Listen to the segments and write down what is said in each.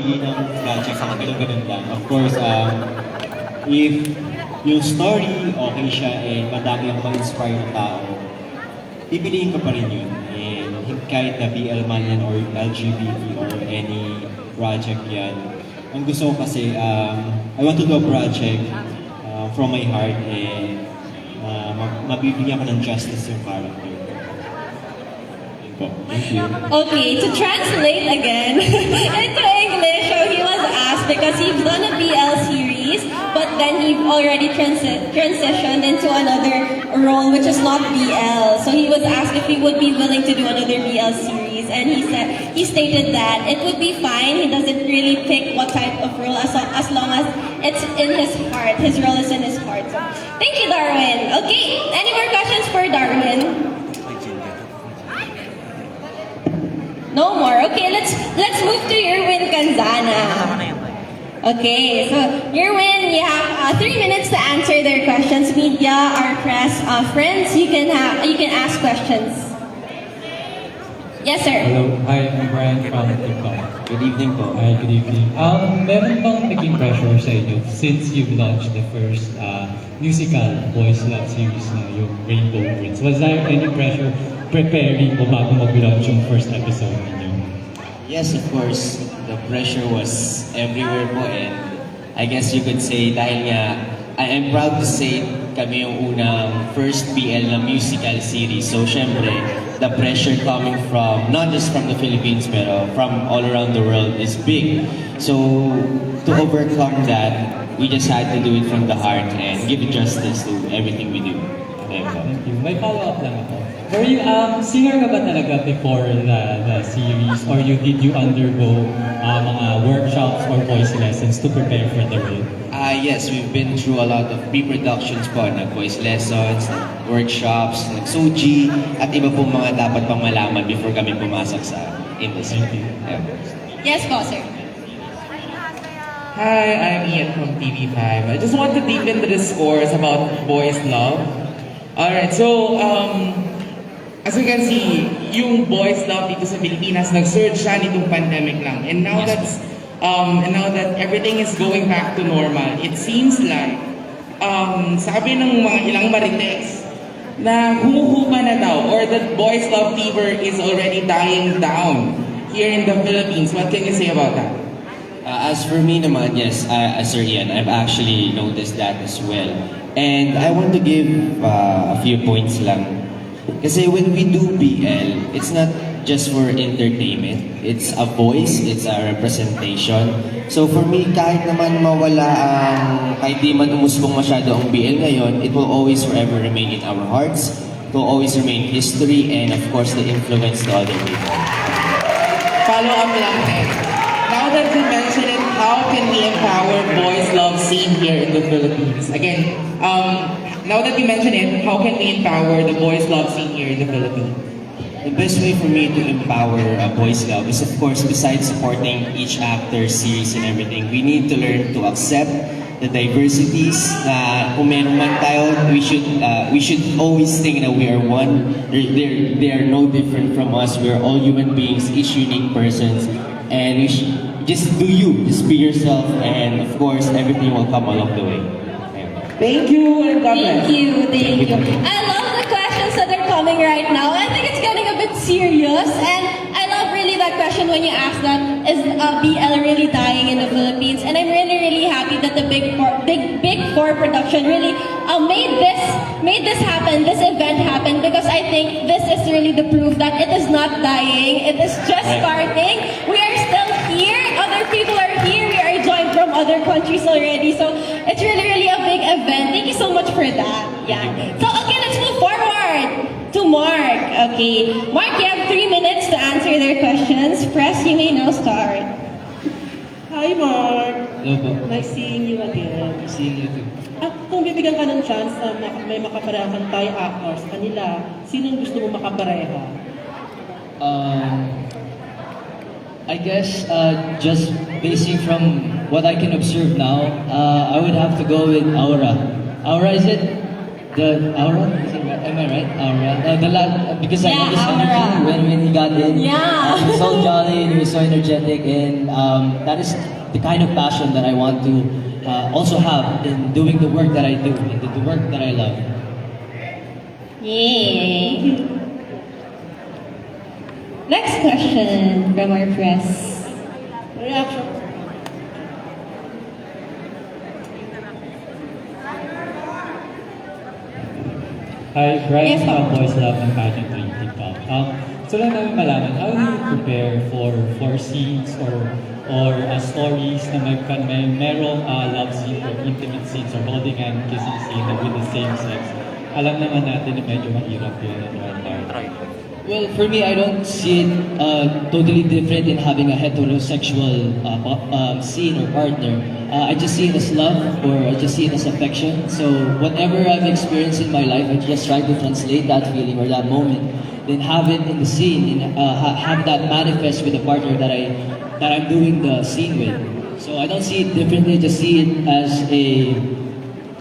ng project sa ganun lang. Of course, if yung story okay siya and madami ang ma-inspire ng tao, pipiliin ko pa rin yun. And kahit na BL man yan or LGBT or any project yan. Ang gusto ko kasi, I want to do a project from my heart and mabibigyan ko ng justice yung character. Thank you. Okay, to translate again into English, so he was asked because he's done a BL series, but then he already transitioned into another role which is not BL. So he was asked if he would be willing to do another BL series, and he stated that it would be fine. He doesn't really pick what type of role as long as it's in his heart. His role is in his heart. So, thank you, Darwin. Okay, any more questions for Darwin? No more. Okay, let's move to Yerwin Canzana. Okay, so Yerwin, you have 3 minutes to answer their questions. Media, our press, friends, you can ask questions. Yes, sir. Hello, hi, I'm Brian from TikTok. Good evening po. Hi, good evening. Meron bang naging pressure sa inyo since you've launched the first musical boys love series na yung Rainbow Prince? Was there any pressure preparing mo bago mag-launch yung first episode ninyo? Yes, of course. The pressure was everywhere po, and I guess you could say dahil nga I am proud to say kami yung unang first BL na musical series. So syempre, the pressure coming from not just from the Philippines pero from all around the world is big. So to overcome that, we just had to do it from the heart and give justice to everything we do. Thank you. May follow-up lang ako. Were you, singer ka ba talaga before the series, or did you undergo mga workshops or voice lessons to prepare for the role? Yes, we've been through a lot of pre-productions po, nag-voice lessons, workshops, nag-soji, at iba pong mga dapat pang malaman before kami pumasok sa industry. Thank you. Yeah. Yes, po, sir. Hi, I'm Ian from TV5. I just want to deep into the scores about boys love. Alright, so as you can see, yung boys love dito sa Pilipinas, nag-surge siya nitong pandemic lang. And now that everything is going back to normal, it seems like sabi ng mga ilang marites na humuhupa na daw, or that boys love fever is already dying down here in the Philippines. What can you say about that? As for me naman, yes, Sir Ian, I've actually noticed that as well. And I want to give a few points lang. Kasi when we do BL, it's not just for entertainment. It's a voice, it's a representation. So for me, kahit naman mawala kahit di man umusbong masyado ang BL ngayon, it will always forever remain in our hearts. It will always remain history and of course the influence to other people. Follow up lang din. Now that you mentioned it, how can we empower boys love scene here in the Philippines? Again, now that you mentioned it, how can we empower the boys love scene here in the Philippines? The best way for me to empower boys love is of course, besides supporting each actor, series and everything, we need to learn to accept the diversities na kung meron man tayo, we should always think that we are one. They are no different from us. We are all human beings, each unique persons. And we should just do you, just be yourself, and of course, everything will come along the way. Thank you and God bless. Thank you. I love the questions that are coming right now. I think it's getting a bit serious, and I love really that question when you ask that, is BL really dying in the Philippines? And I'm really happy that the Big Four production really made this happen, this event happen, because I think this is really the proof that it is not dying, it is just starting. We are still here, other people are here, we are joined from other countries already, so it's really a big event. Thank you so much for that. Yeah. So okay, let's move forward to Mark. Okay, Mark, you have 3 minutes to answer their questions. Press, you may now start. Hi, Mark. Hello po. Nice seeing you again. Seeing you too. At kung bibigyan ka ng chance na may makaparehang Thai actors, kanila, sinong gusto mo makapareha? I guess just basing from what I can observe now, I would have to go with Aura. Aura, is it? The Aura? Is it right? am I right? Aura. Because I Yeah, love his Aura. energy when he got in. Yeah. He was so jolly and he was so energetic, and that is the kind of passion that I want to also have in doing the work that I do, in the work that I love. Yay. Next question from our press. Reaction. Hi, Brian Yes, from po. Boys Love and Pageantry TikTok. So lang namin malaman, how do you prepare for scenes or stories na merong love scene or intimate scenes or holding hand, kissing scene na with the same sex? Alam naman natin na medyo mahirap yun at hard. Well, for me, I don't see it totally different in having a heterosexual scene or partner. I just see it as love, or I just see it as affection. So whatever I've experienced in my life, I just try to translate that feeling or that moment, then have it in the scene, and have that manifest with the partner that I'm doing the scene with. So I don't see it differently. Just see it as a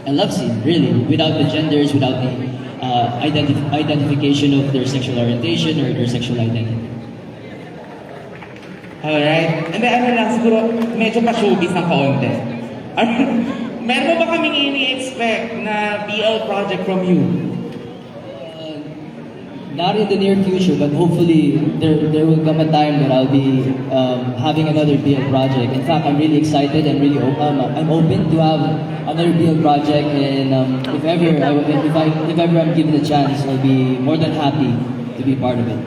love scene, really, without the genders, without the identification of their sexual orientation or their sexual identity. Alright. And then ano lang, siguro medyo pa-showbiz ng kaunti. Meron mo ba kaming ini-expect na BL project from you? Not in the near future, but hopefully there will come a time that I'll be having another BL project. In fact, I'm really excited and really I'm open to have another BL project, and if ever I'm given a chance, I'll be more than happy to be part of it.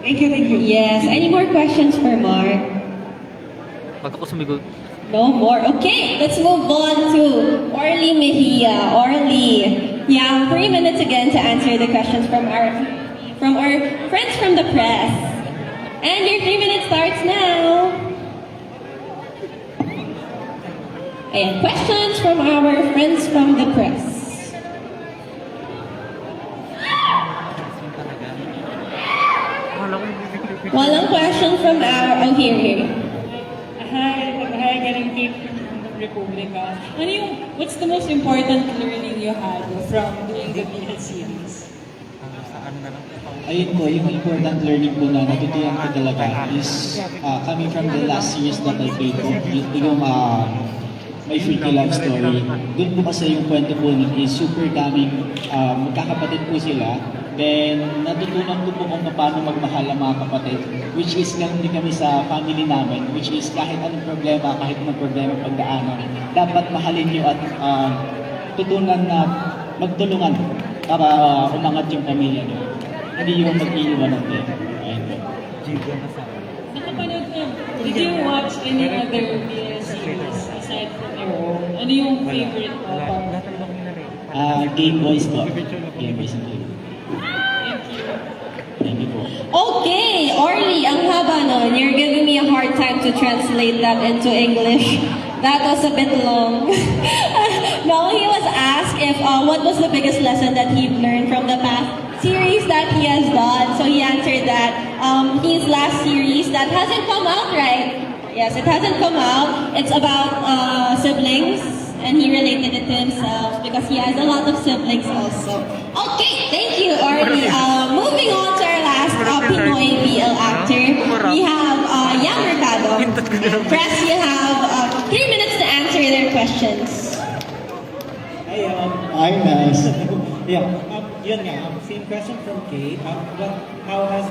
Thank you, thank you. Yes. Any more questions for Mark? No more. Okay, let's move on to Orly Mejia. Orly, you have 3 minutes again to answer the questions from our friends from the press. And your 3 minutes starts now. Ayan, questions from our friends from the press. Walang question from our... Oh, here. Hi, galing Cape Republica. What's the most important learning you had from doing the BL series? Ayun po, yung important learning po na natutunan ko talaga is coming from the last series that I played po, yung My Freaky Love Story. Doon po kasi yung kwento po nun is super daming magkakapatid po sila. Then, natutunan ko po kung paano magmahal ang mga kapatid, which is ganun din kami sa family namin, which is kahit anong problema, pagdaanan, dapat mahalin nyo at tutunan na magtulungan para umangat yung pamilya nyo. Hindi yung mag-iiwan ng din. Ayun po. Nakapanood ka, did you watch any other BL series aside from your own? Ano yung favorite mo? Game Boys po. Game Boys and Game. Thank you po. Okay, Orly, ang haba nun. You're giving me a hard time to translate that into English. That was a bit long. No, he was asked if what was the biggest lesson that he learned from the past series that he has done. So he answered that his last series that hasn't come out, right? Yes, it hasn't come out. It's about siblings, and he related it to himself because he has a lot of siblings also. Okay, thank you, Orly. Moving on to our last Pinoy BL actor, we have Yang Mercado. Press, you have 3 minutes to answer their questions. Hi, nice. Yun nga, same question from Kate. How has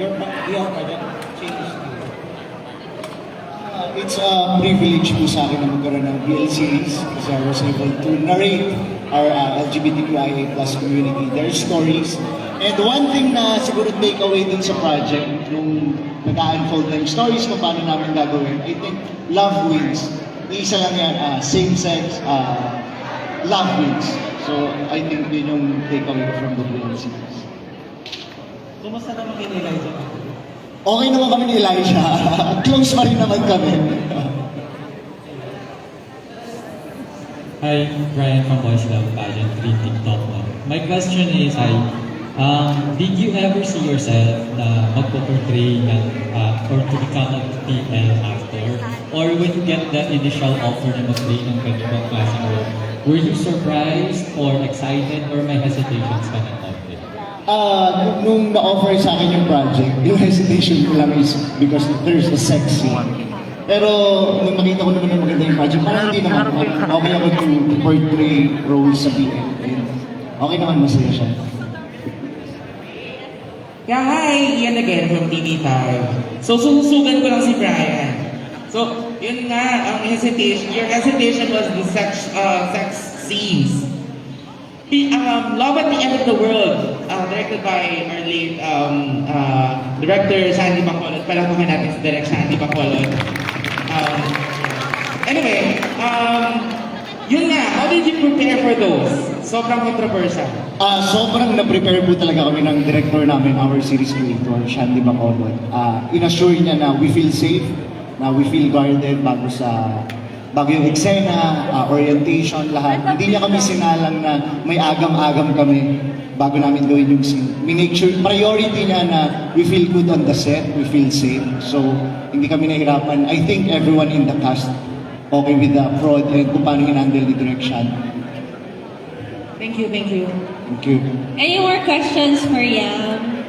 your BL project changed you? It's a privilege po sa akin na magkaroon ng BL series kasi I was able to narrate our LGBTQIA+ community, their stories. And one thing na siguro take away dun sa project, nung nag-unfold na yung stories kung paano namin gagawin, I think love wins. Isa lang yan, same sex, love wins. So I think yun yung take away from the BL series. Kumusta naman kay Elijah? Okay naman kami ni Elijah. Close pa rin naman kami. Hi, Brian from Boys Love Pageantry TikTok. My question is, did you ever see yourself na magpo-portray ng, or to become a BL actor? Or when you get that initial offer na mag-play ng ganitong klaseng role, Were you surprised or excited or may hesitations ka na konti? Nung na-offer sa akin yung project, yung hesitation ko lang is because there's a sex scene. Pero nung makita ko naman na maganda yung project, parang hindi naman. Okay ako to portray roles sa BL. And okay naman, masaya siya. Yeah, hi! Ian again from TV5. So, sususugan ko lang si Brian. So, yun nga, ang hesitation, your hesitation was the sex scenes. Love at the End of the World, directed by our late director Sandy Bacolod. Palakpakan natin si Direk Sandy Bacolod. Anyway, yun nga, how did you prepare for those? Sobrang controversial. Sobrang na-prepare po talaga kami ng director namin, our series creator, Sandy Bacolod. In-assure niya na we feel safe, na we feel guarded bago yung eksena, orientation, lahat. Hindi niya kami sinalang na may agam-agam kami bago namin gawin yung scene. Make sure, priority niya na we feel good on the set, we feel safe. So, hindi kami nahirapan. I think everyone in the cast okay with the prod and kung paano hinandle ni direction. Thank you, thank you. Thank you. Any more questions for Yam?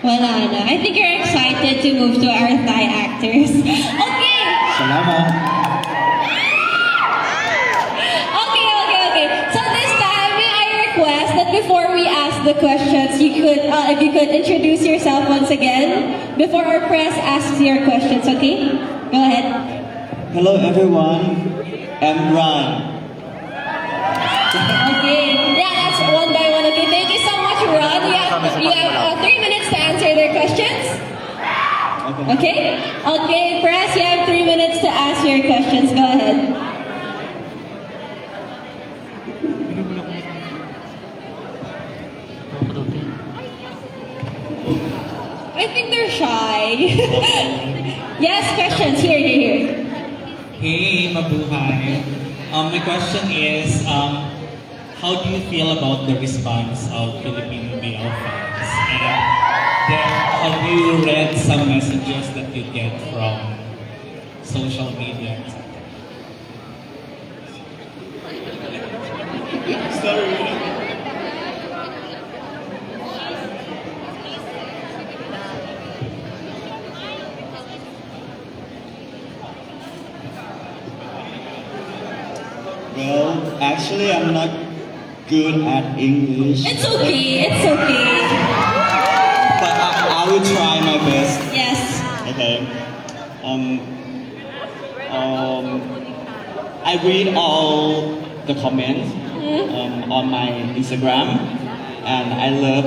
Wala na. I think you're excited to move to our Thai actors. Okay! Salamat. Okay. So this time, may I request that before we ask the questions, you could, if you could introduce yourself once again before our press asks your questions, okay? Go ahead. Hello everyone, I'm Ron. Okay. Yeah, that's one by one. Okay, thank you so much, Ron. You have 3 minutes to answer their questions. Okay? Okay, press, you have 3 minutes to ask your questions. Go ahead. I think they're shy. Yes, questions. Here. Hey, mabuhay. My question is, how do you feel about the response of Filipino BL fans? And have you read some messages that you get from social media? Sorry. Well, actually, I'm not good at English. It's okay. But I will try my best. Yes. Okay. I read all the comments on my Instagram, and I love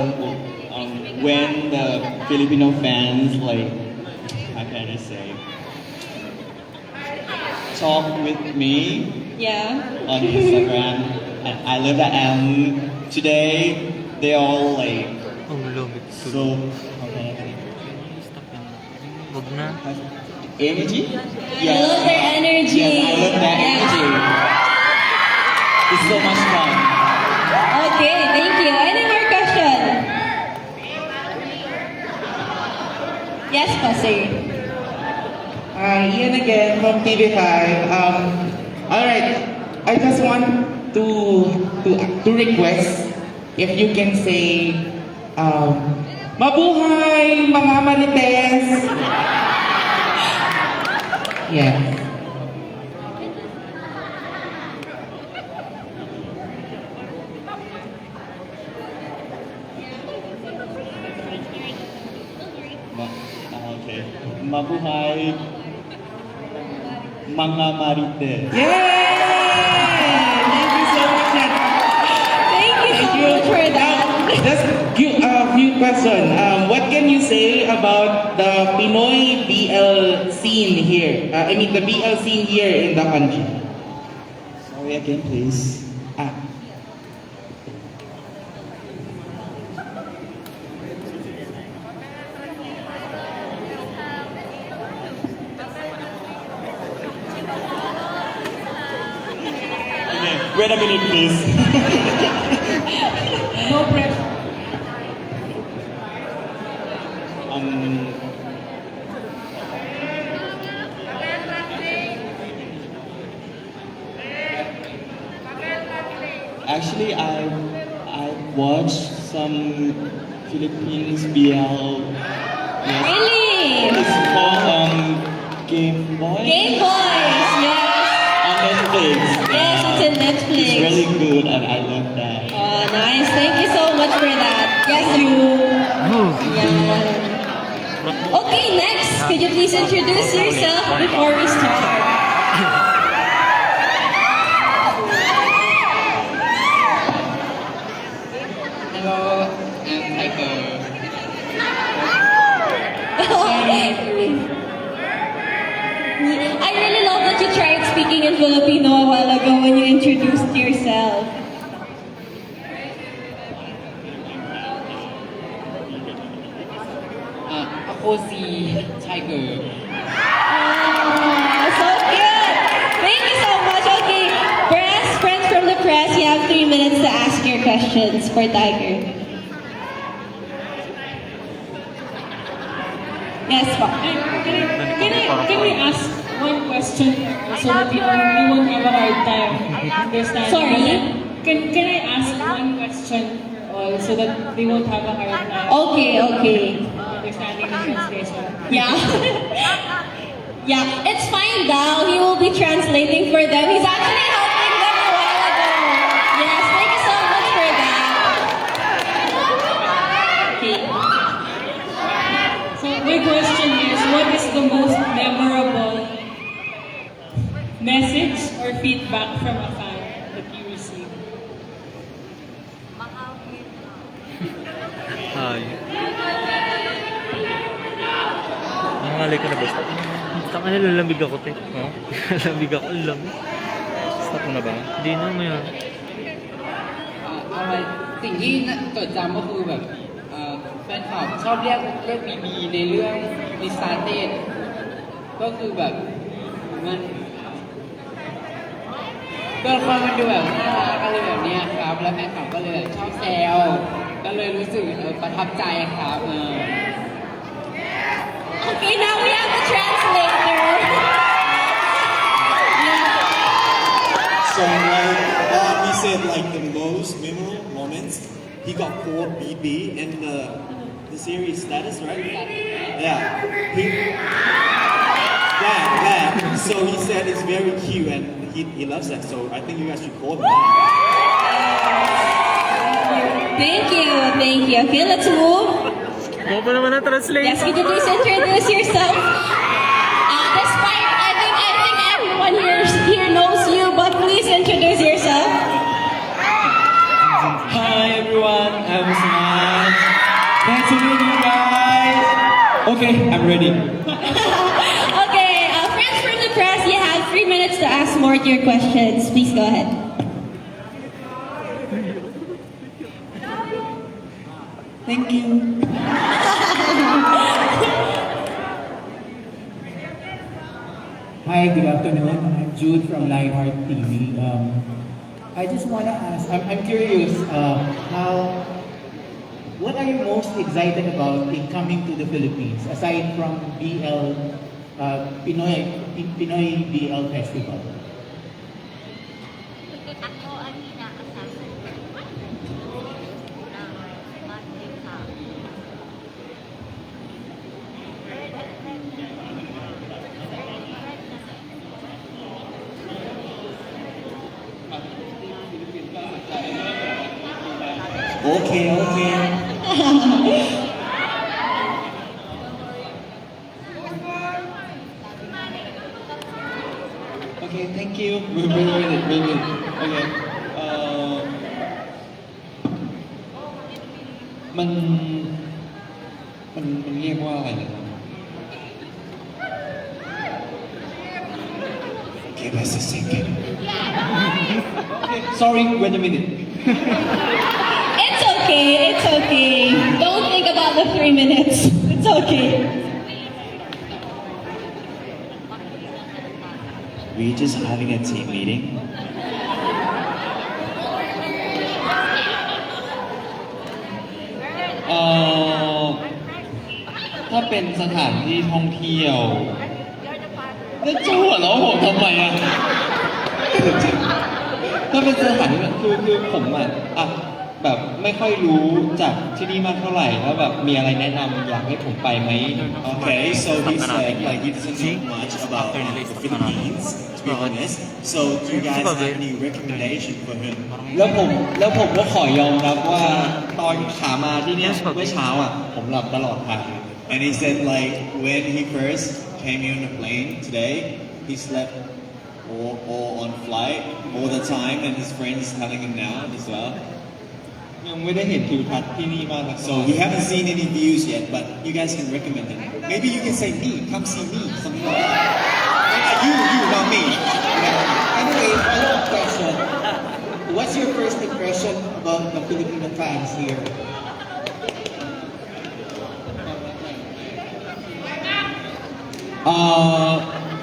when the Filipino fans how can I say, talk with me. Yeah. On Instagram, and I love that. And today they all so energy. I love their energy. Yes, I love that energy. It's so much fun. Okay, thank you. Any more question? Yes, Pastor. Ian again from TV5. All right, I just want to request if you can say, mabuhay mga Marites. Yeah. Okay. Mabuhay mga Marites. Yay! Thank you so much. Thank you so much for that. Just a few questions. What can you say about the Pinoy BL scene here? I mean the BL scene here in the country. Sorry again, please. Wait a minute, please. No pressure. Actually, I watched some Philippines BL. Yes. Really? It's called Game Boy. Game Boys, yes. On Netflix. Yes, it's in Netflix. It's really good, and I love that. Oh, nice. Thank you so much for that. Yes, you. Yeah. Okay, next, could you please introduce yourself before we start? Hello, I'm Tiger. I really love that you tried speaking in Filipino a while ago when you introduced yourself. Ako si Tiger. So cute! Thank you so much. Okay, friends from the press, you have 3 minutes to ask your questions for Tiger. Yes, po. Can we ask one question so that you won't have a hard time understanding? Sorry? Can I ask one question for all so that they won't have a hard time Okay. understanding the translation? Yeah. Yeah, it's fine now. He will be translating for them. He's actually helping them a while ago. Yes, thank you so much for that. Okay. So my question is, what is the most memorable message or feedback from a fan that you received? Nangalay ko na ba? Taka na, lalamig ako, te. Ha? Lalamig ako, lamig. Stop mo na ba? Hindi na, maya. สิ่งที่จดจำก็คือแบบแฟนคลับชอบเรียกบีบีในเรื่องดิสตาร์เต็ดก็คือแบบมันตัวละครมันดูแบบน่ารักอะไรแบบเนี้ยครับแล้วแฟนคลับก็เลยแบบชอบแซวก็เลยรู้สึกประทับใจครับ Okay, now we have the translator. So he said like the most memorable moments, he got called BB in the series status, right? Yeah. Yeah. So he said it's very cute and he loves that. So I think you guys should call him that. Thank you. Okay, let's move. Ako pa naman ang translate. Yes, could you please introduce yourself? Despite, I think everyone here knows you, but please introduce yourself. Hi everyone, I'm Usman. Nice to meet you guys. Okay, I'm ready. Okay, friends from the press, you have 3 minutes to ask more to your questions. Please go ahead. Thank you. Hi, good afternoon. I'm Jude from Lionheart TV. I just want to ask, I'm curious, what are you most excited about in coming to the Philippines, aside from Pinoy BL Festival? Okay. Okay, thank you. Wait a minute. Okay. มันเรียกว่าอะไรนะ Give us a second. Okay, sorry, wait a minute. It's okay. Don't think about the 3 minutes. It's okay. We're just having a team meeting. Uh, ถ้าเป็นสถานที่ท่องเที่ยวแล้วจะหัวเราะผมทำไมอ่ะ ก็เป็นสถานที่คือผมอ่ะแบบไม่ค่อยรู้จากที่นี่มากเท่าไหร่แล้วแบบมีอะไรแนะนำอยากให้ผมไปไหม Okay, so he said like he doesn't know much about the Philippines, to be honest. So do you guys have any recommendation for him? แล้วผมก็ขอยอมรับว่าตอนขามาที่เนี่ยเมื่อเช้าอ่ะผมหลับตลอดทาง And he said like when he first came here on the plane today, he slept all on flight all the time, and his friends telling him now as well. ยังไม่ได้เห็นทิวทัศน์ที่นี่มากนะ So we haven't seen any views yet, but you guys can recommend him. Maybe you can say me, come see me, something like that. You, not me. Anyway, follow-up question. What's your first impression about the Filipino fans here?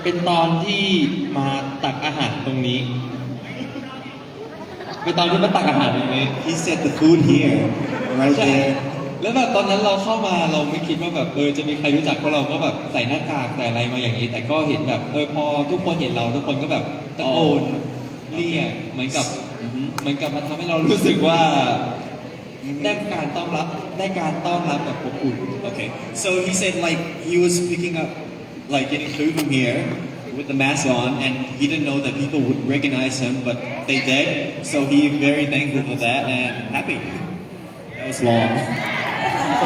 เป็นตอนที่มาตักอาหารตรงนี้เป็นตอนที่มาตักอาหารตรงนี้ He said the food here, right ใช่ there. แล้วแบบตอนนั้นเราเข้ามาเราไม่คิดว่าแบบจะมีใครรู้จักเพราะเราก็แบบใส่หน้ากากแต่อะไรมาอย่างนี้ แต่ก็เห็นแบบพอทุกคนเห็นเราทุกคนก็แบบตะโกนเรียกเหมือนกับมันทำให้เรารู้สึกว่าได้การต้อนรับแบบอบอุ่น Okay, so he said like he was picking up, like getting food from here with the mask on, and he didn't know that people would recognize him, but they did. So he's very thankful for that and happy. That was long. แ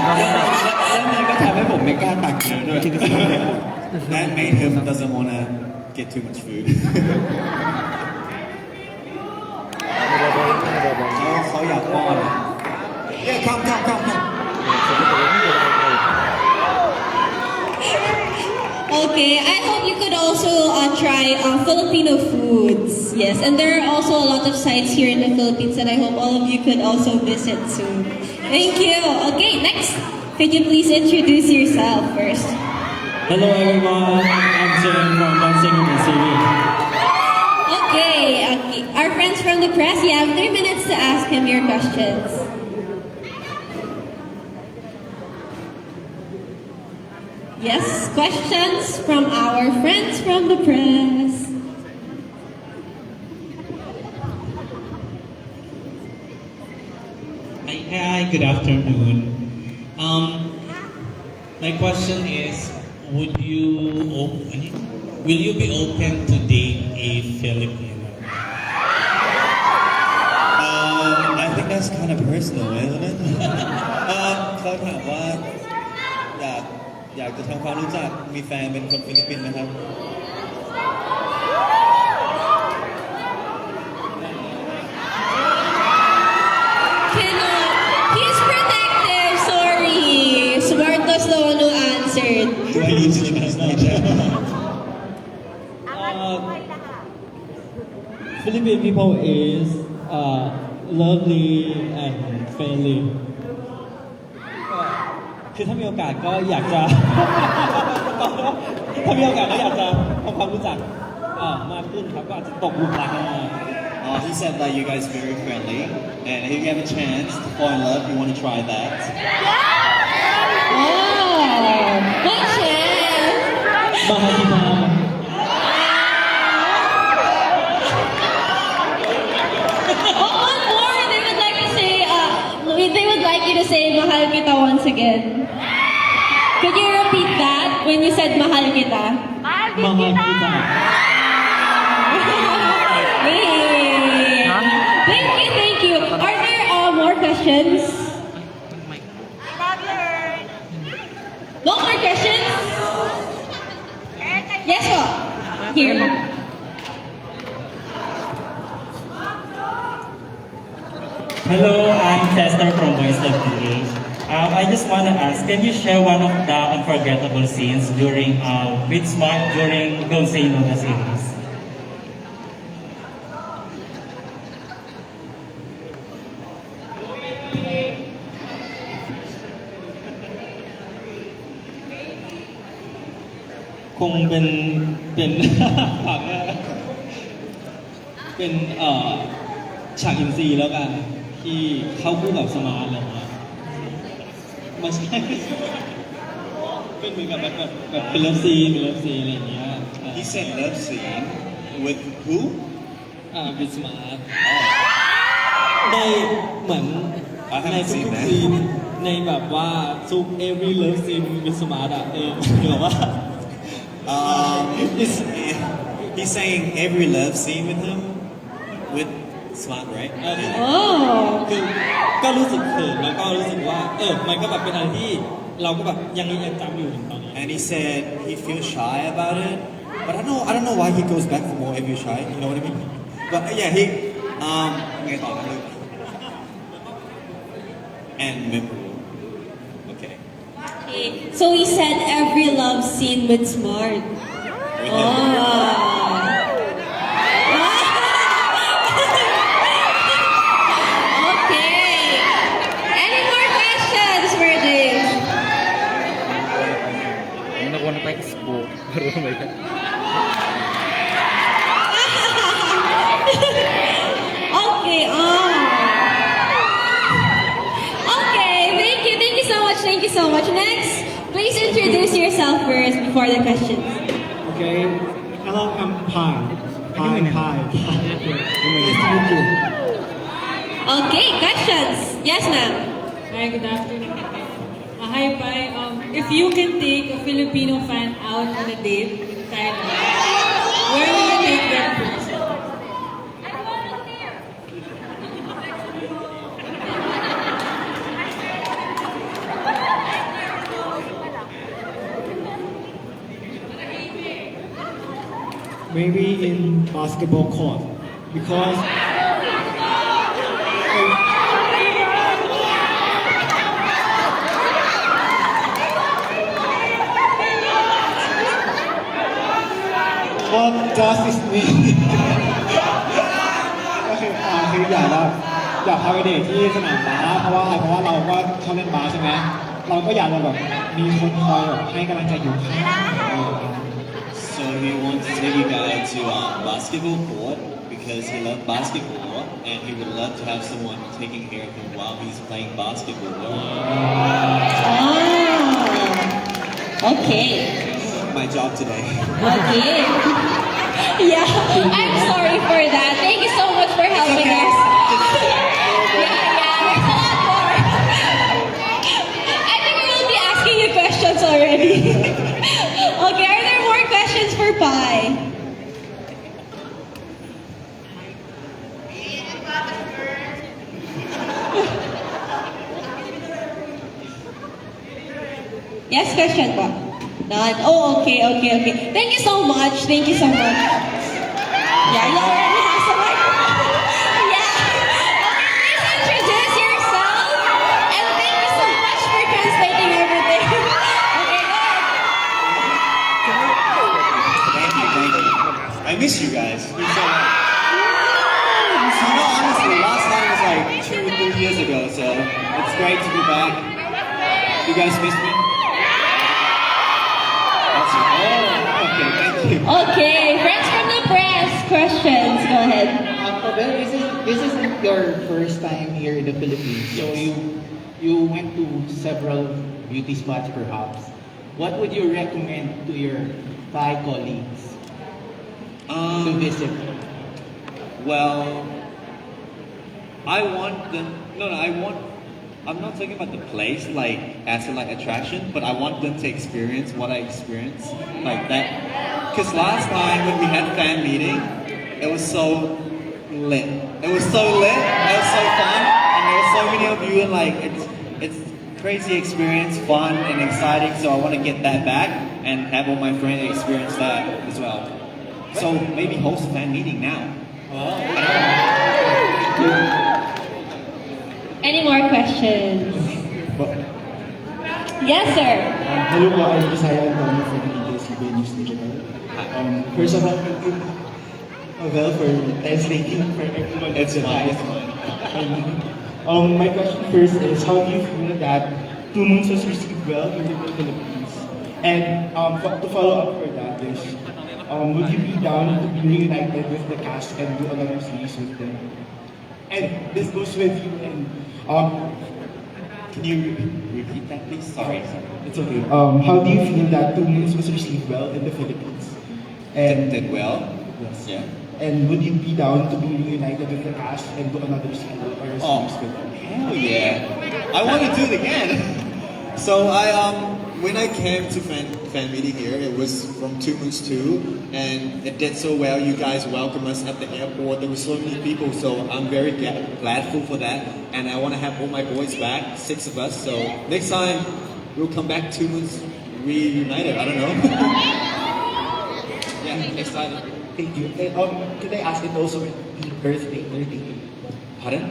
ล้วมันก็ทำให้ผมไม่กล้าตักเยอะด้วย That made him doesn't want to get too much food. เขาอยากป้อน Yeah, come. Okay, I hope you could also try Filipino foods. Yes, and there are also a lot of sites here in the Philippines that I hope all of you could also visit soon. Thank you. Okay, next, could you please introduce yourself first? Hello everyone, I'm Jim from Dancing in the City. Okay, our friends from the press, you have 3 minutes to ask him your questions. Yes, questions from our friends from the press. Hi, good afternoon. My question is, will you be open to date a Filipino? I think that's kind of personal, isn't it? เขาถามว่าอยากจะทำความรู้จักมีแฟนเป็นคนฟิลิปปินส์นะครับ He's protective, sorry. Smartos the one who answered. Do I need to translate that? Philippine people is lovely and friendly. คือถ้ามีโอกาสก็อยากจะ ถ้ามีโอกาสก็อยากจะทำความรู้จักมากขึ้นครับก็อาจจะตกหลุมรักกันมา He said that you guys are very friendly, and if you have a chance to fall in love, you want to try that. Wow! Good chance! Mahal kita. One more, they would like to say, they would like you to say mahal kita once again. Could you repeat that when you said mahal kita? Mahal kita. Yay! Thank you. Are there more questions? No more questions? Yes, po. Here. Hello, I'm Chester from Voice of PH. I just want to ask, can you share one of the unforgettable scenes during with Smart during Don't Say No the series? Kung เป็นฝากว่าเป็นฉากอินซีแล้วกันที่เข้าคู่กับสมาร์ทอะไรเงี้ยไม่ใช่เป็นเหมือนกับแบบเป็นเลิฟซีนอะไรอย่างเงี้ย He said love scene with who? บิสมาร์ทในเหมือนในทุกๆซีนในแบบว่าทุก every love scene บิสมาร์ทอะแบบว่า he's saying every love scene with him with Smart, right? คือก็รู้สึกเขินแล้วก็รู้สึกว่ามันก็แบบเป็นอะไรที่เราก็แบบยังจำอยู่ถึงตอนนี้ And he said he feels shy about it, but I don't know why he goes back for more every shy. You know what I mean? But yeah, he and memorable. Okay. Okay. So he said every love scene with Smart. Okay. Any more questions for James? Ano ko na textbook? Okay. Okay. Thank you so much. Next, please introduce yourself first before the questions. Okay. Hello, I'm Pi. Nice to meet you. Okay, questions. Yes, ma'am. Hi, good afternoon. Hi, Pai. If you can take a Filipino fan out on a date in Thailand, where will you take them first? Maybe in basketball court because what does this mean ก็คืออยากพาไปเดทที่สนามบาสเพราะว่าเราก็ชอบเล่นบาสใช่ไหมเราก็อยากจะแบบมีคนคอยแบบให้กำลังใจอยู่ข้าง So he wants to take you guys to basketball court because he loves basketball and he would love to have someone taking care of him while he's playing basketball. Okay. My job today. Okay. Yeah, I'm sorry for that. Thank you so much for helping us. Yeah, there's a lot more. I think we will be asking you questions already. Okay, are there more questions for Pi? Yes, question po. None. Oh, okay. Thank you so much. Yeah, you already have some microphone. Yeah. Okay, please introduce yourself. And thank you so much for translating everything. Okay, go ahead. Thank you. I miss you guys. You know, honestly, last time was like 2-3 years ago, so it's great to be back. You guys miss me? Okay, thank you. Okay, friends from the press, questions. Go ahead. Well, this isn't your first time here in the Philippines, so you went to several beauty spots perhaps. What would you recommend to your Thai colleagues to visit? Well, I'm not talking about the place, like, as in, like, attraction, but I want them to experience what I experienced, like that. Because last time when we had fan meeting, it was so lit. It was so lit, it was so fun, and there were so many of you, and, like, it's crazy experience, fun, and exciting, so I want to get that back, and have all my friends experience that as well. So, maybe host a fan meeting now. Any more questions? Yes, sir. Hello po, I'm Bisaya Antonio from ABS-CBN News Digital. First of all, thank you for translating for everyone. It's fine. My question first is, how do you feel that 2 Months was received well in the Philippines? And to follow up for that is, would you be down to be reunited with the cast and do another series with them? And this goes with you and can you repeat that, please? Sorry. It's okay. How do you feel that 2 Months was received well in the Philippines? And did well? Yes. Yeah. And would you be down to be reunited with the cast and do another sequel or a series with them? Hell yeah. I want to do it again. So when I came to fan meeting here, it was from 2 Moons 2, and it did so well. You guys welcomed us at the airport. There were so many people, so I'm very gladful for that. And I want to have all my boys back, 6 of us. So next time we'll come back 2 Moons reunited. I don't know. Yeah, excited. Thank you. And, could I ask it also with the birthday? Pardon?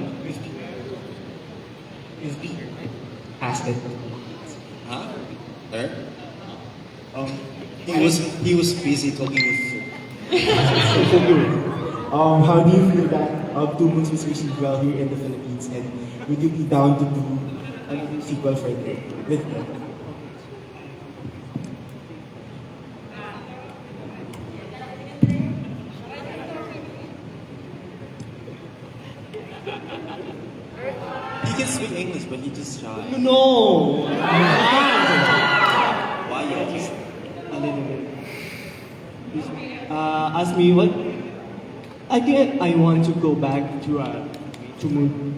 Is the asked it? Huh? Her? He was busy talking with. How do you feel that 2 Moons was received well here in the Philippines, and would you be down to do another sequel for it with them? He can speak English, but he just shy. No! Why you just A little bit. Ask me what? I think I want to go back to Moon.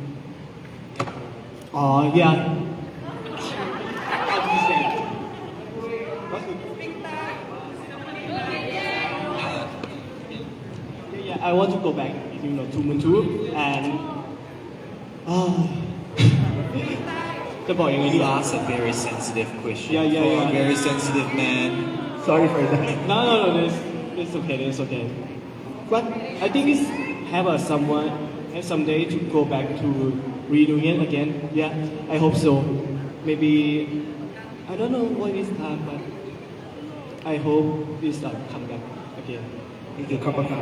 Yeah. Yeah, I want to go back, to Moon 2 andจะบอกยังไงดี You asked a very sensitive question. Yeah. For a very sensitive man. Sorry for that. No, it's okay. But I think it's have someone and someday to go back to reunion again. Yeah, I hope so. Maybe I don't know what is time, but I hope this come back again. Thank you, Kapaka.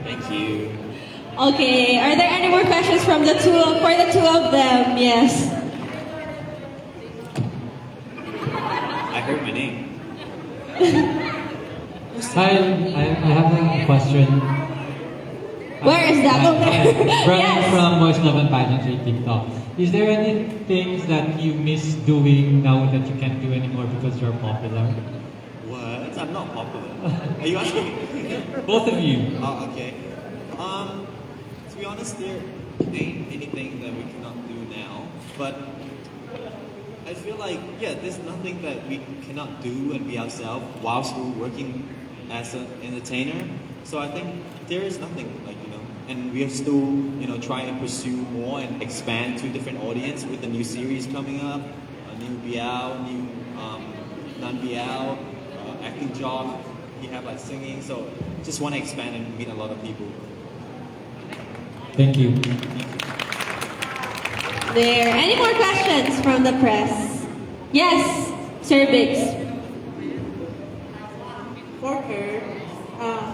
Thank you. Okay, are there any more questions for the two of them? Yes. I heard my name. Hi, I have a question. Where is that? Hi, Okay. Brian Yes. from Voice Love and Pageantry TikTok. Is there any things that you miss doing now that you can't do anymore because you're popular? What? I'm not popular. Are you asking me? Both of you. Oh, okay. To be honest, there ain't anything that we cannot do now, but I feel like, there's nothing that we cannot do and be ourselves whilst we're working as an entertainer. So I think there is nothing, and we are still, trying to pursue more and expand to different audience with the new series coming up, a new BL, new non-BL, acting job. We have singing, so just want to expand and meet a lot of people. Thank you. There. Any more questions from the press? Yes, Sir Biggs. For her,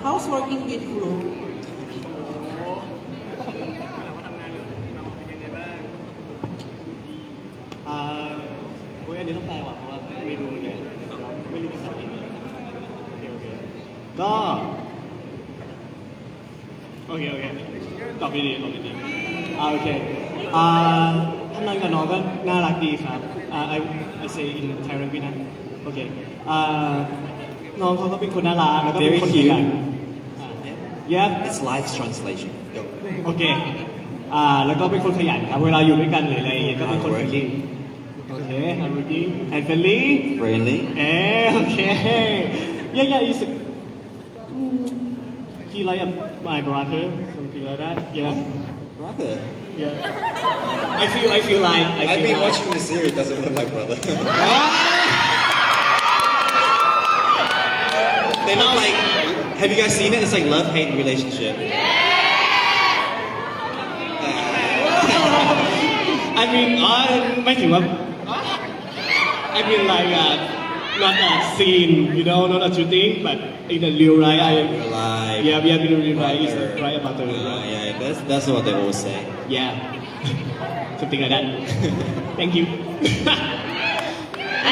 how's working with Flo? Anyway, อันนี้ต้องแปลว่าเพราะว่าไม่รู้เหมือนกันไม่รู้ภาษาอังกฤษก็โอเคตอบดีๆโอเคทำงานกับน้องก็น่ารักดีครับI say in Thai language นะโอเคน้องเขาก็เป็นคนน่ารักแล้วก็เป็นคนขยันIt's live translation. Go. โอเคแล้วก็เป็นคนขยันครับเวลาอยู่ด้วยกันหรืออะไรอย่างเงี้ยก็เป็นคนขยันโอเค hardworking and friendly Friendly. Okay. Yeah, he's he like my brother, something like that. Yeah. Brother. Yeah. I feel like. I've been watching the series. Doesn't look like brother. They're not like. Have you guys seen it? It's like love-hate relationship. I mean, ไม่ถึงว่า I mean like not a scene, not a shooting, but in the real life. Real life. Yeah, in the real life is right about the real life. Yeah, that's what they always say. Yeah. Something like that. Thank you.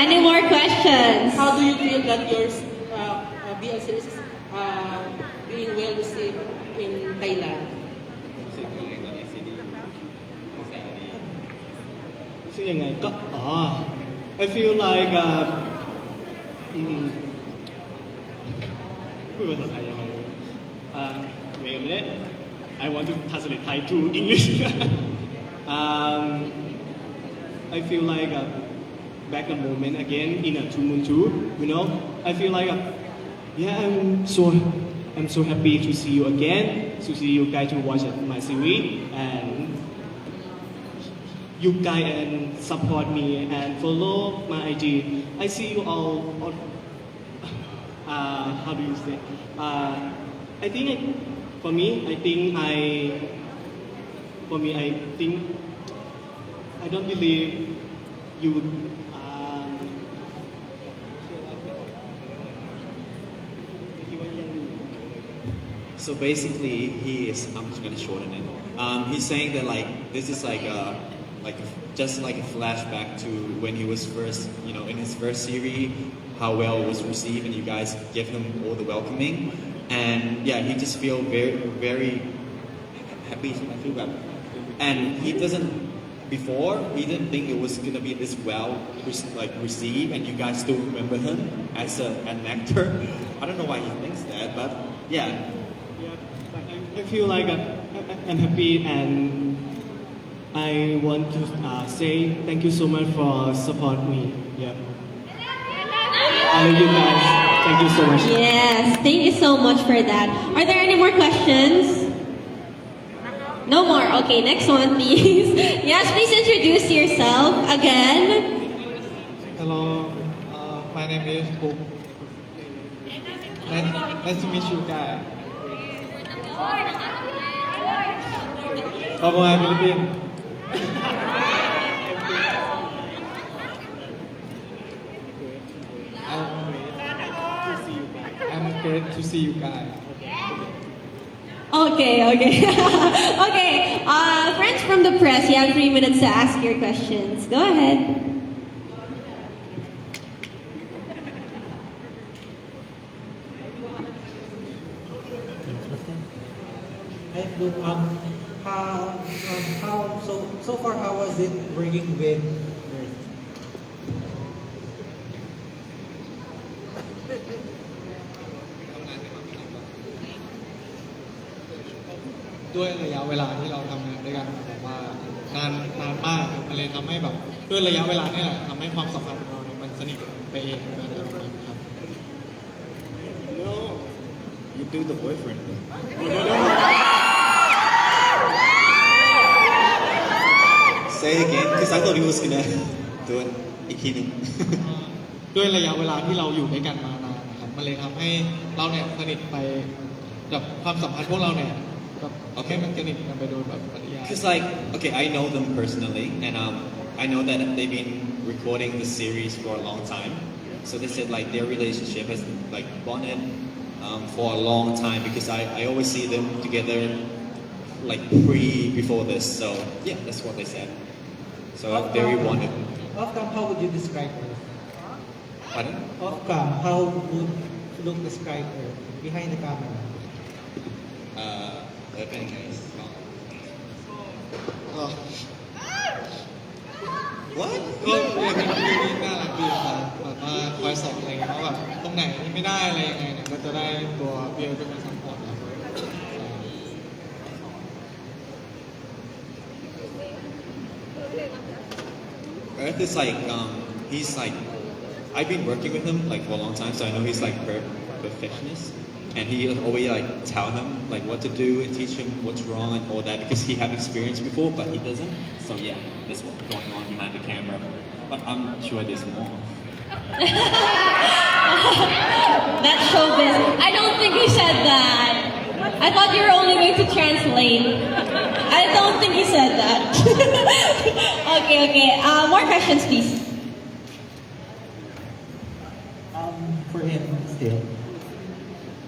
Any more questions? How do you feel that your BL series is being well received in Thailand? I feel like พูดภาษาไทยยังไง wait a minute. I want to translate Thai to English. I feel like back a moment again in a Two Moon 2, you know. I feel like yeah, I'm so happy to see you again, to see you guys to watch my series, and you guys and support me and follow my IG. I see you all how do you say? I think for me, I think I don't believe you. So basically, I'm just gonna shorten it. He's saying that like this is just like a flashback to when he was first, you know, in his first series, how well it was received, and you guys give him all the welcoming, and yeah, he just feel very, very happy. I feel that, and he doesn't. Before, he didn't think it was gonna be this well received, and you guys still remember him as an actor. I don't know why he thinks that, but yeah. I feel like I'm happy, and I want to say thank you so much for support me. Yeah. I love you guys. Thank you so much. Yes, thank you so much for that. Are there any more questions? No more. Okay, next one, please. Yes, please introduce yourself again. Hello, my name is Book. Nice to meet you guys. From Philippines. I'm great to see you guys. Okay. Okay. Friends from the press, you have 3 minutes to ask your questions. Go ahead. Hi, Luke. So far, how was it working with North? ด้วยระยะเวลาที่เราทำงานด้วยกันแบบว่านานมากมันเลยทำให้แบบด้วยระยะเวลานี่แหละทำให้ความสัมพันธ์ของเราเนี่ยมันสนิทไปเองนะครับ No, you do the boyfriend. Say again, because I thought he was gonna do it อีกทีหนึง ด้วยระยะเวลาที่เราอยู่ด้วยกันมานานนะครับมันเลยทำให้เราเนี่ยสนิทไปแบบความสัมพันธ์พวกเราเนี่ยแบบให้มันสนิทกันไปโดยแบบปริยาย Because like, okay, I know them personally, and I know that they've been recording the series for a long time. So they said like their relationship has like bonded for a long time because I always see them together like before this. So yeah, that's what they said. So very bonded. Off cam, how would you describe her? Pardon? Off cam, how would Luke describe her behind the camera? Very nice. What? ก็เป็นพี่ที่น่ารักดีครับแบบว่าคอยสอนอะไรเงี้ยว่าแบบตรงไหนที่ไม่ได้อะไรยังไงเนี่ยก็จะได้ตัวเบียร์เป็นคนซัพพอร์ตเรา Earth is like he's like I've been working with him like for a long time, so I know he's like perfectionist, and he always like tell him like what to do and teach him what's wrong and all that because he have experience before, but he doesn't. So yeah, that's what's going on behind the camera. But I'm sure there's more. That's showbiz. I don't think he said that. I thought you were only going to translate. I don't think he said that. Okay. More questions, please. For him still.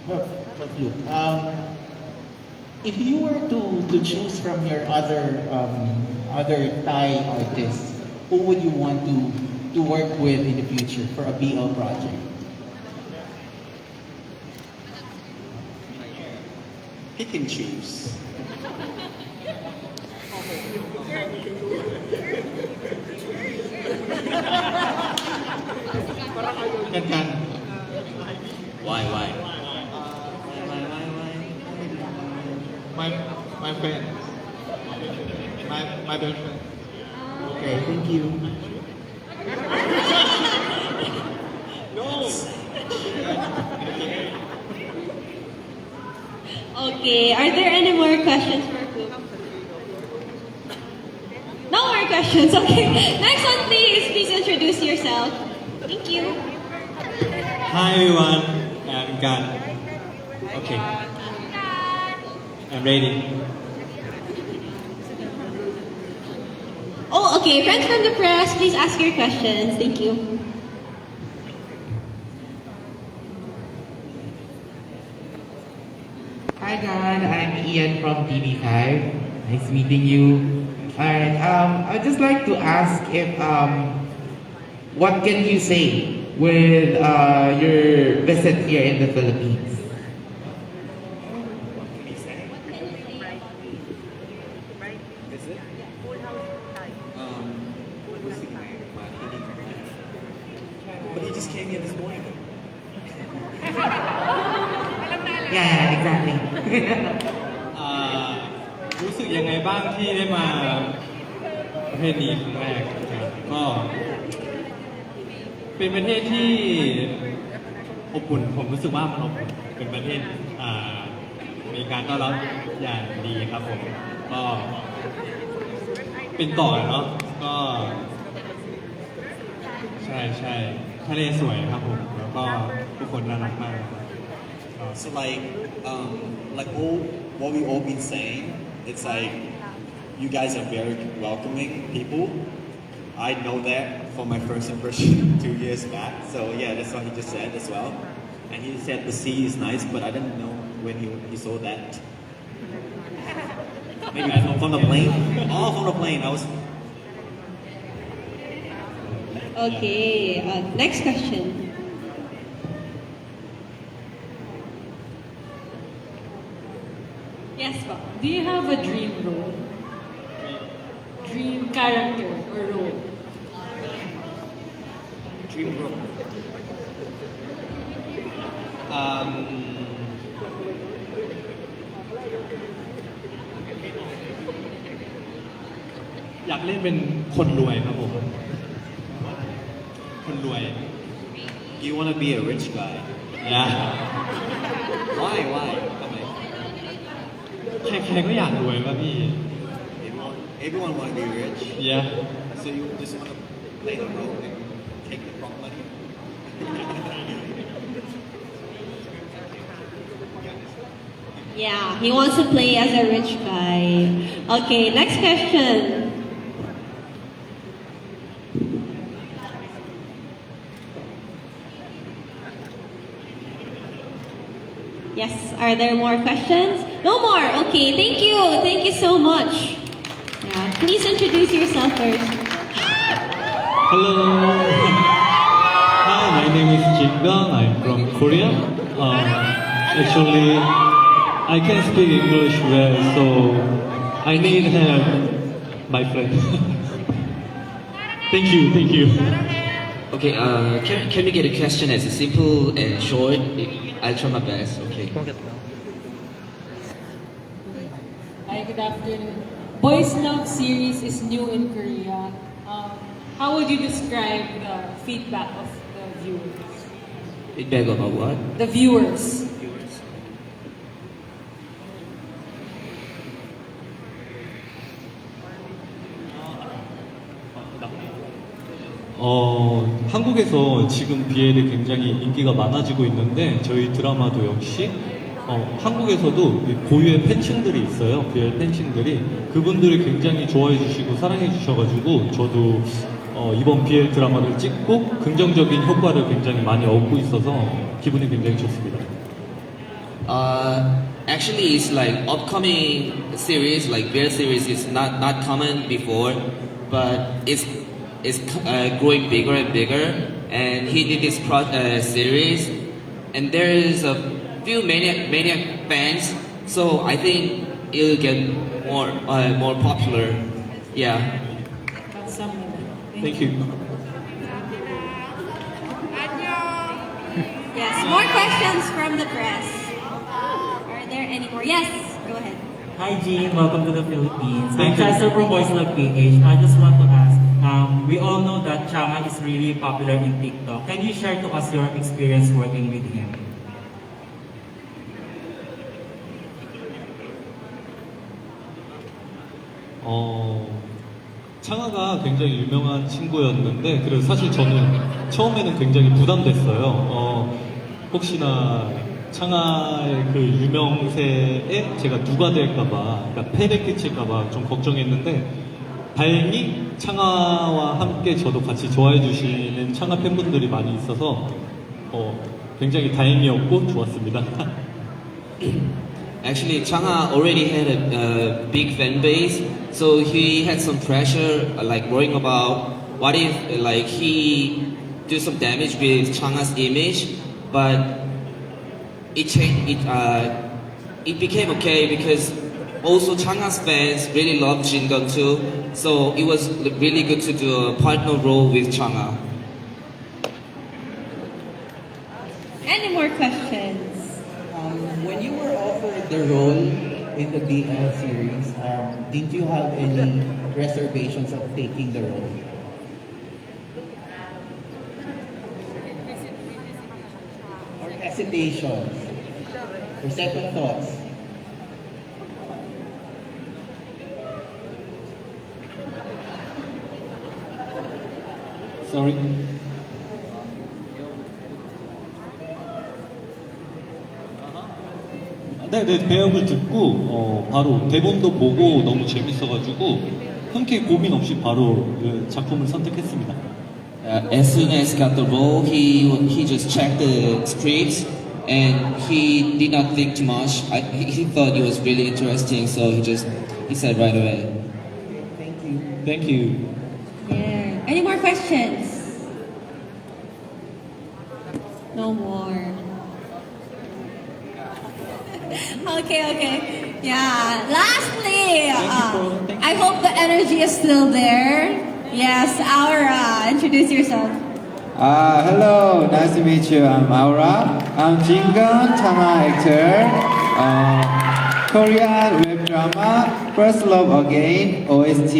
For Luke. If you were to choose from your other Thai artists, who would you want to work with in the future for a BL project? Pick and choose. กัน Why? my my friend, my best friend. Okay, thank you. No. Okay, are there any more questions for Coop? No more questions. Okay, next one, please. Please introduce yourself. Thank you. Hi everyone, I'm Gan. Okay, I'm ready. Oh, okay. Friends from the press, please ask your questions. Thank you. Hi God, I'm Ian from TV5. Nice meeting you. Alright, I'd just like to ask if what can you say with your visit here in the Philippines? But he just came here this morning. Yeah, exactly. รู้สึกยังไงบ้างที่ได้มาประเทศนี้ครั้งแรกครับก็เป็นประเทศที่อบอุ่นผมรู้สึกว่ามันอบอุ่นเป็นประเทศมีการต้อนรับอย่างดีครับผมก็เป็นต่อเนาะก็ใช่ทะเลสวยครับผมแล้วก็ทุกคนน่ารักมาก So like all what we all been saying, it's like you guys are very welcoming people. I know that from my first impression 2 years back. So yeah, that's what he just said as well. And he said the sea is nice, but I didn't know when he saw that. Maybe from the plane. Oh, from the plane. I was. Okay, next question. Yes, po. Do you have a dream role? Dream character or role? Dream role.อยากเล่นเป็นคนรวยครับผมคนรวย You want to be a rich guy? Yeah. Why? ทำไม ใครๆก็อยากรวยป่ะพี่ Everyone want to be rich. Yeah. So you just want to play the role and take the wrong money. Yeah, he wants to play as a rich guy. Okay, next question. Yes, are there more questions? No more. Okay, thank you. Thank you so much. Yeah, please introduce yourself first. Hello. Hi, my name is Jingdong. I'm from Korea. Actually, I can speak English well, so I need help, my friend. Thank you. Okay, can we get a question as simple and short? I'll try my best, okay. Hi, good afternoon. Boys Love series is new in Korea. How would you describe the feedback of the viewers? Feedback about what? The viewers. 한국에서 지금 BL이 굉장히 인기가 많아지고 있는데 저희 드라마도 역시 한국에서도 고유의 팬층들이 있어요. BL 팬층들이 그분들이 굉장히 좋아해 주시고 사랑해 주셔가지고 저도 이번 BL 드라마를 찍고 긍정적인 효과를 굉장히 많이 얻고 있어서 기분이 굉장히 좋습니다. Actually, it's like upcoming series, like BL series, is not common before, but it's growing bigger and bigger. And he did this series, and there is a few maniac fans, so I think it'll get more popular. Yeah. That's something. Thank you. Yes, more questions from the press. Are there any more? Yes, go ahead. Hi Jean, welcome to the Philippines. I'm Chester from Boys Love PH. I just want to ask, we all know that Changa is really popular in TikTok. Can you share to us your experience working with him? 창아가 굉장히 유명한 친구였는데, 그래서 사실 저는 처음에는 굉장히 부담됐어요. 혹시나 창아의 그 유명세에 제가 누가 될까봐, 그러니까 폐를 끼칠까봐 좀 걱정했는데, 다행히 창아와 함께 저도 같이 좋아해 주시는 창아 팬분들이 많이 있어서 굉장히 다행이었고 좋았습니다. Actually, Chang'a already had a big fan base, so he had some pressure, like worrying about what if like he do some damage with Chang'a's image, but it changed. It became okay because also Chang'a's fans really loved Jingun too, so it was really good to do a partner role with Chang'a. Any more questions? When you were offered the role in the BL series, didn't you have any reservations of taking the role? Or hesitations? Or second thoughts? Sorry. 네, 배역을 듣고 바로 대본도 보고 너무 재밌어가지고 흔쾌히 고민 없이 바로 그 작품을 선택했습니다. As soon as got the role, he just checked the scripts and he did not think too much. He thought it was really interesting, so he said right away. Thank you. Thank you. Yeah. Any more questions? No more. Okay. Yeah. Lastly, I hope the energy is still there. Yes, Aura, introduce yourself. Hello, nice to meet you. I'm Aura. I'm Jingun, Chang'a actor. Korean web drama, First Love Again, OST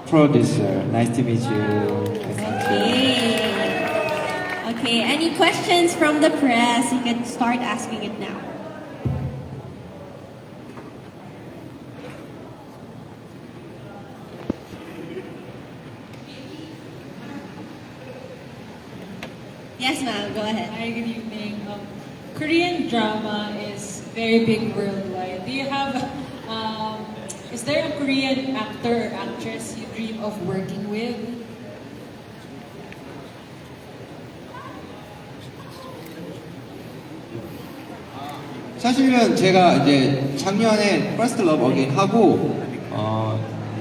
producer. Nice to meet you. Okay, any questions from the press? You can start asking it now. Yes, ma'am, go ahead. Hi, good evening. Korean drama is very big worldwide. Do you have, is there a Korean actor or actress you dream of working with? 사실은 제가 이제 작년에 First Love Again 하고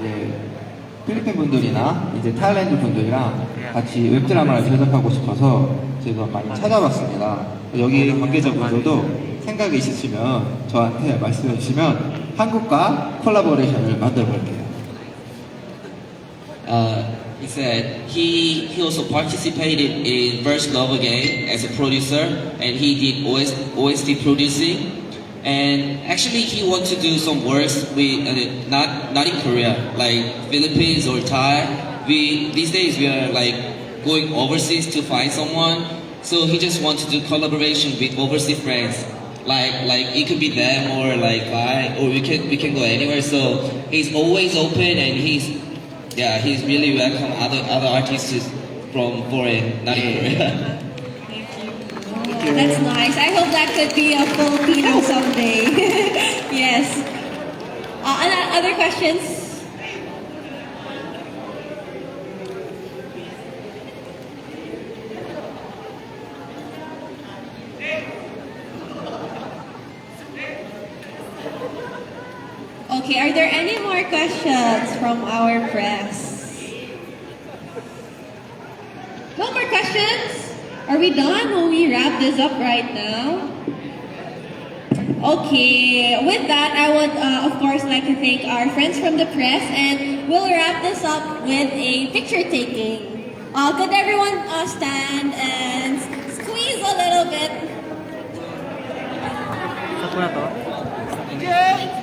이제 필리핀 분들이나 이제 타일랜드 분들이랑 같이 웹드라마를 제작하고 싶어서 제가 많이 찾아봤습니다. 여기 관계자분들도 생각이 있으시면 저한테 말씀해 주시면 한국과 콜라보레이션을 만들어 볼게요. He said he also participated in First Love Again as a producer, and he did OST producing. And actually, he wants to do some works with not in Korea, like Philippines or Thai. These days we are like going overseas to find someone, so he just wants to do collaboration with overseas friends. Like it could be them or like I, or we can go anywhere. So he's always open, and he's really welcome other artists from foreign, not in Korea. That's nice. I hope that could be a Filipino someday. Yes. Other questions? Okay, are there any more questions from our press? No more questions? Are we done? Will we wrap this up right now? Okay, with that, I would of course like to thank our friends from the press, and we'll wrap this up with a picture taking. Could everyone stand and squeeze a little bit? again.